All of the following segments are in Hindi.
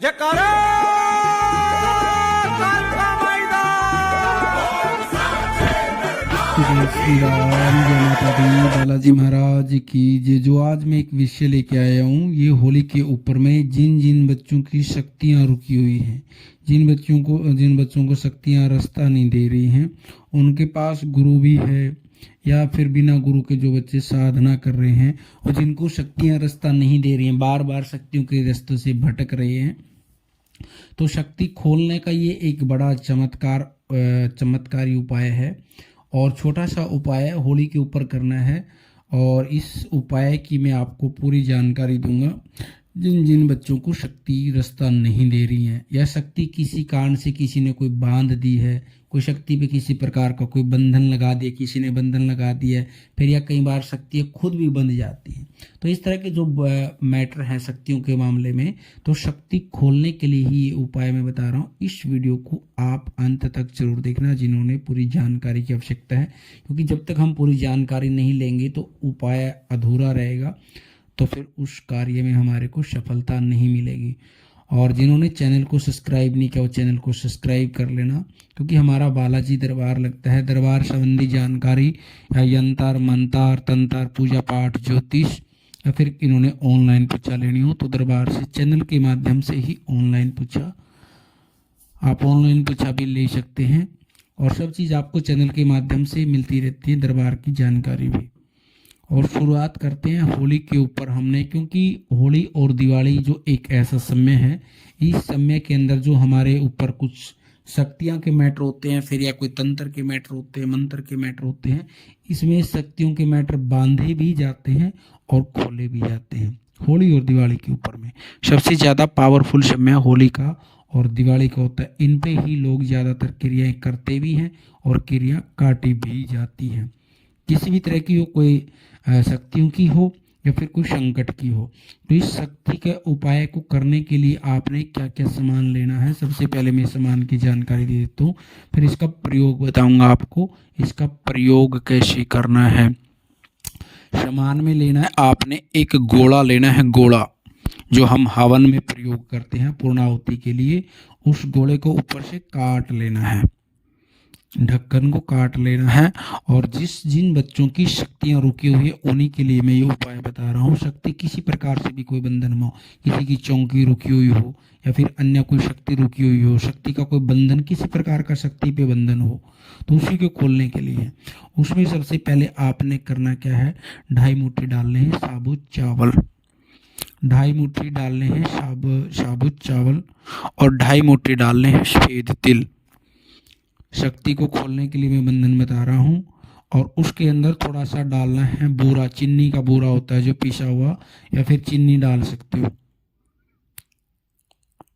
जयकारा कालका मैदान। जय श्री राम, जय माता दी, बालाजी महाराज की जय। जो आज मैं एक विषय लेके आया हूँ, ये होली के ऊपर में जिन जिन बच्चों की शक्तियाँ रुकी हुई हैं, जिन बच्चों को शक्तियाँ रास्ता नहीं दे रही हैं, उनके पास गुरु भी है या फिर बिना गुरु के जो बच्चे साधना कर रहे हैं और जिनको शक्तियाँ रास्ता नहीं दे रही हैं, बार बार शक्तियों के रास्तों से भटक रहे हैं, तो शक्ति खोलने का ये एक बड़ा चमत्कारी उपाय है। और छोटा सा उपाय होली के ऊपर करना है, और इस उपाय की मैं आपको पूरी जानकारी दूंगा। जिन जिन बच्चों को शक्ति रास्ता नहीं दे रही है, या शक्ति किसी कारण से किसी ने कोई बांध दी है, कोई शक्ति पे किसी प्रकार का कोई बंधन लगा दिया, किसी ने बंधन लगा दिया है, फिर या कई बार शक्तियाँ खुद भी बंध जाती हैं। तो इस तरह के जो मैटर हैं शक्तियों के मामले में, तो शक्ति खोलने के लिए ही ये उपाय मैं बता रहा हूँ। इस वीडियो को आप अंत तक जरूर देखना, जिन्होंने पूरी जानकारी की आवश्यकता है, क्योंकि जब तक हम पूरी जानकारी नहीं लेंगे तो उपाय अधूरा रहेगा, तो फिर उस कार्य में हमारे को सफलता नहीं मिलेगी। और जिन्होंने चैनल को सब्सक्राइब नहीं किया वो चैनल को सब्सक्राइब कर लेना, क्योंकि हमारा बालाजी दरबार लगता है। दरबार संबंधी जानकारी या यंत्र मंत्र तंत्र पूजा पाठ ज्योतिष, या फिर इन्होंने ऑनलाइन पूछा लेनी हो तो दरबार से चैनल के माध्यम से ही ऑनलाइन पूछा, आप ऑनलाइन पूछा भी ले सकते हैं। और सब चीज़ आपको चैनल के माध्यम से मिलती रहती है, दरबार की जानकारी भी। और शुरुआत करते हैं होली के ऊपर हमने, क्योंकि होली और दिवाली जो एक ऐसा समय है, इस समय के अंदर जो हमारे ऊपर कुछ शक्तियाँ के मैटर होते हैं, फिर या कोई तंत्र के मैटर होते हैं, मंत्र के मैटर होते हैं, इसमें शक्तियों के मैटर बांधे भी जाते हैं और खोले भी जाते हैं। होली और दिवाली के ऊपर में सबसे ज़्यादा पावरफुल समय होली का और दिवाली का होता है। इन पे ही लोग ज़्यादातर क्रियाएँ करते भी हैं और क्रिया काटी भी जाती हैं, किसी भी तरह की हो, कोई शक्तियों की हो या फिर कोई संकट की हो। तो इस शक्ति के उपाय को करने के लिए आपने क्या क्या सामान लेना है, सबसे पहले मैं सामान की जानकारी दे देता हूँ, फिर इसका प्रयोग बताऊंगा आपको, इसका प्रयोग कैसे करना है। सामान में लेना है आपने एक गोला लेना है, गोला जो हम हवन में प्रयोग करते हैं पूर्णाहुति के लिए। उस गोले को ऊपर से काट लेना है, ढक्कन को काट लेना है। और जिन बच्चों की शक्तियाँ रुकी हुई है उन्हीं के लिए मैं ये उपाय बता रहा हूँ। शक्ति किसी प्रकार से भी कोई बंधन में हो, किसी की चौकी रुकी हुई हो या फिर अन्य कोई शक्ति रुकी हुई हो, शक्ति का कोई बंधन, किसी प्रकार का शक्ति पे बंधन हो, तो उसी को खोलने के लिए उसमें सबसे पहले आपने करना क्या है, 2.5 मुट्ठी डालने हैं साबुत चावल, 2.5 मुट्ठी डालने हैं साबुत चावल, और 2.5 मुट्ठी डालने हैं सफेद तिल। शक्ति को खोलने के लिए मैं बंधन बता रहा हूँ। और उसके अंदर थोड़ा सा डालना है बूरा, चीनी का बूरा होता है जो पिसा हुआ, या फिर चीनी डाल सकते हो।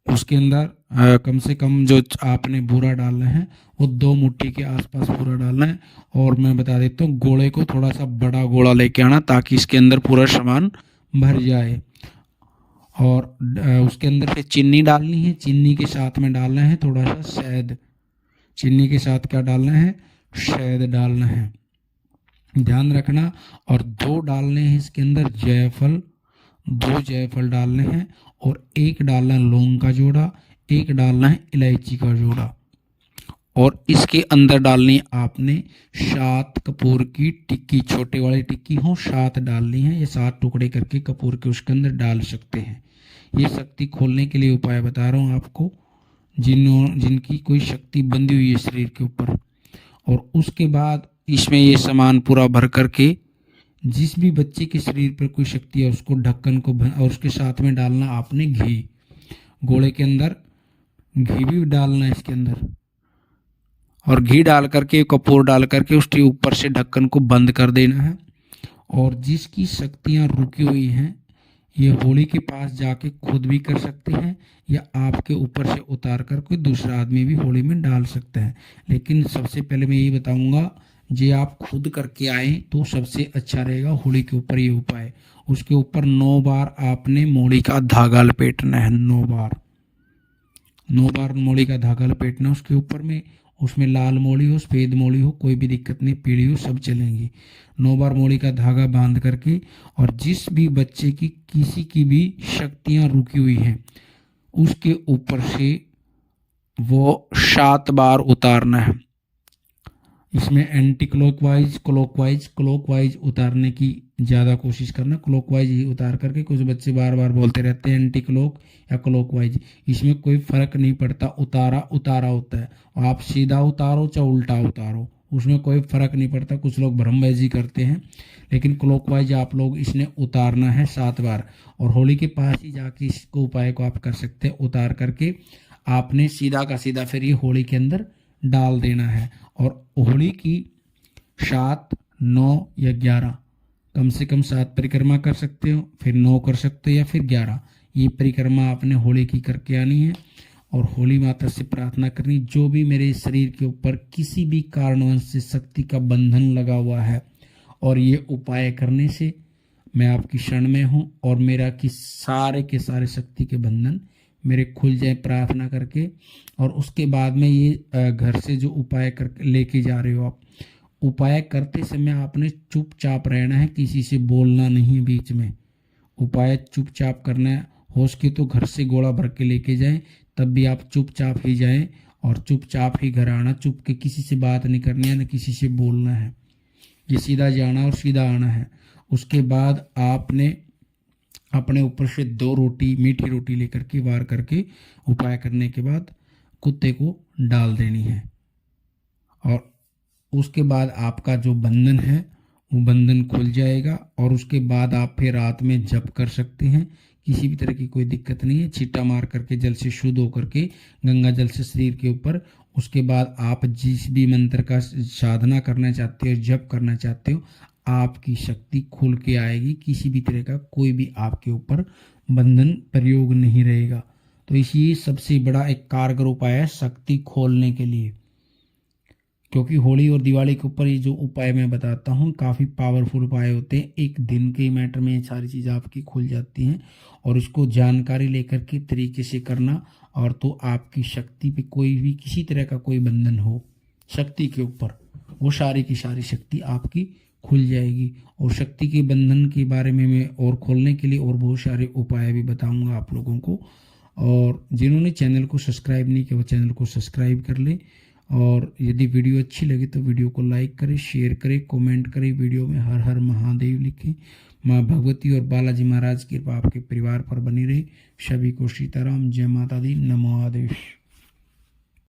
उसके अंदर कम से कम जो आपने बूरा डालना है वो 2 मुट्ठी के आसपास बूरा डालना है। और मैं बता देता हूँ, गोले को थोड़ा सा बड़ा गोला लेके आना ताकि इसके अंदर पूरा सामान भर जाए। और उसके अंदर फिर चीनी डालनी है, चीनी के साथ में डालना है थोड़ा सा शहद, चीनी के साथ क्या डालना है, शहद डालना है, ध्यान रखना। और 2 डालने हैं इसके अंदर जायफल, 2 जायफल डालने हैं, और 1 डालना है लौंग का जोड़ा, 1 डालना है इलायची का जोड़ा। और इसके अंदर डालनी है आपने 7 कपूर की टिक्की, छोटे वाली टिक्की हो 7 डालनी है, या 7 टुकड़े करके कपूर के उसके अंदर डाल सकते हैं। ये शक्ति खोलने के लिए उपाय बता रहा हूँ आपको, जिनकी कोई शक्ति बंधी हुई है शरीर के ऊपर। और उसके बाद इसमें ये सामान पूरा भर करके जिस भी बच्चे के शरीर पर कोई शक्ति है उसको ढक्कन को और उसके साथ में डालना आपने घी, गोले के अंदर घी भी डालना है इसके अंदर, और घी डाल करके कपूर डाल करके उसके ऊपर से ढक्कन को बंद कर देना है। और जिसकी शक्तियाँ रुकी हुई हैं ये होली के पास जाके खुद भी कर सकते हैं, या आपके ऊपर से उतार कर कोई दूसरा आदमी भी होली में डाल सकता है। लेकिन सबसे पहले मैं यही बताऊंगा, जे आप खुद करके आए तो सबसे अच्छा रहेगा होली के ऊपर ये उपाय। उसके ऊपर 9 बार आपने मूली का धागा लपेटना है, 9 बार मूली का धागा लपेटना उसके ऊपर में। उसमें लाल मूली हो सफ़ेद मूली हो कोई भी दिक्कत नहीं, पीली हो सब चलेंगी। 9 बार मूली का धागा बांध करके, और जिस भी बच्चे की किसी की भी शक्तियाँ रुकी हुई हैं उसके ऊपर से वो 7 बार उतारना है। इसमें एंटी क्लॉकवाइज क्लॉकवाइज उतारने की ज़्यादा कोशिश करना, क्लॉकवाइज ही उतार करके। कुछ बच्चे बार बार बोलते रहते हैं एंटी क्लॉक या क्लॉकवाइज, इसमें कोई फ़र्क नहीं पड़ता, उतारा उतारा होता है। आप सीधा उतारो चाहे उल्टा उतारो, उसमें कोई फ़र्क नहीं पड़ता। कुछ लोग भ्रमबाजी करते हैं, लेकिन क्लॉकवाइज आप लोग इसने उतारना है 7 बार। और होली के पास ही जाके इसको उपाय को आप कर सकते हैं। उतार करके आपने सीधा का सीधा फिर ये होली के अंदर डाल देना है। और होली की 7, 9 या 11, कम से कम 7 परिक्रमा कर सकते हो, फिर 9 कर सकते हो या फिर 11। ये परिक्रमा आपने होली की करके आनी है और होली माता से प्रार्थना करनी, जो भी मेरे शरीर के ऊपर किसी भी कारणवश से शक्ति का बंधन लगा हुआ है, और ये उपाय करने से मैं आपकी शरण में हूँ और मेरा कि सारे के सारे शक्ति के बंधन मेरे खुल जाए प्रार्थना करके। और उसके बाद में ये घर से जो उपाय कर लेके जा रहे हो आप, उपाय करते समय आपने चुपचाप रहना है, किसी से बोलना नहीं है बीच में। उपाय चुपचाप करना है। हो सके तो घर से गोला भर के लेके जाएं, तब भी आप चुपचाप ही जाएं और चुपचाप ही घर आना। चुप के किसी से बात नहीं करनी है, न किसी से बोलना है। ये सीधा जाना और सीधा आना है। उसके बाद आपने अपने ऊपर से 2 रोटी, मीठी रोटी लेकर के वार करके उपाय करने के बाद कुत्ते को डाल देनी है। और उसके बाद आपका जो बंधन है वो बंधन खुल जाएगा। और उसके बाद आप फिर रात में जप कर सकते हैं, किसी भी तरह की कोई दिक्कत नहीं है। छींटा मार करके जल से शुद्ध होकर के गंगा जल से शरीर के ऊपर, उसके बाद आप जिस भी मंत्र का साधना करना चाहते हो, जप करना चाहते हो, आपकी शक्ति खुल के आएगी। किसी भी तरह का कोई भी आपके ऊपर बंधन प्रयोग नहीं रहेगा। तो इसी सबसे बड़ा एक कारगर उपाय है शक्ति खोलने के लिए। क्योंकि होली और दिवाली के ऊपर ये जो उपाय मैं बताता हूँ काफ़ी पावरफुल उपाय होते हैं। एक दिन के मैटर में ये सारी चीज़ें आपकी खुल जाती हैं। और इसको जानकारी लेकर के तरीके से करना, और तो आपकी शक्ति पे कोई भी किसी तरह का कोई बंधन हो शक्ति के ऊपर, वो सारी की सारी शक्ति आपकी खुल जाएगी। और शक्ति के बंधन के बारे में मैं और खोलने के लिए और बहुत सारे उपाय भी बताऊंगा आप लोगों को। और जिन्होंने चैनल को सब्सक्राइब नहीं किया वो चैनल को सब्सक्राइब कर ले। और यदि वीडियो अच्छी लगे तो वीडियो को लाइक करें, शेयर करें, कमेंट करें। वीडियो में हर हर महादेव लिखें। माँ भगवती और बालाजी महाराज की कृपा आपके परिवार पर बनी रहे। सभी को सीताराम, जय माता दी, नमो आदेश।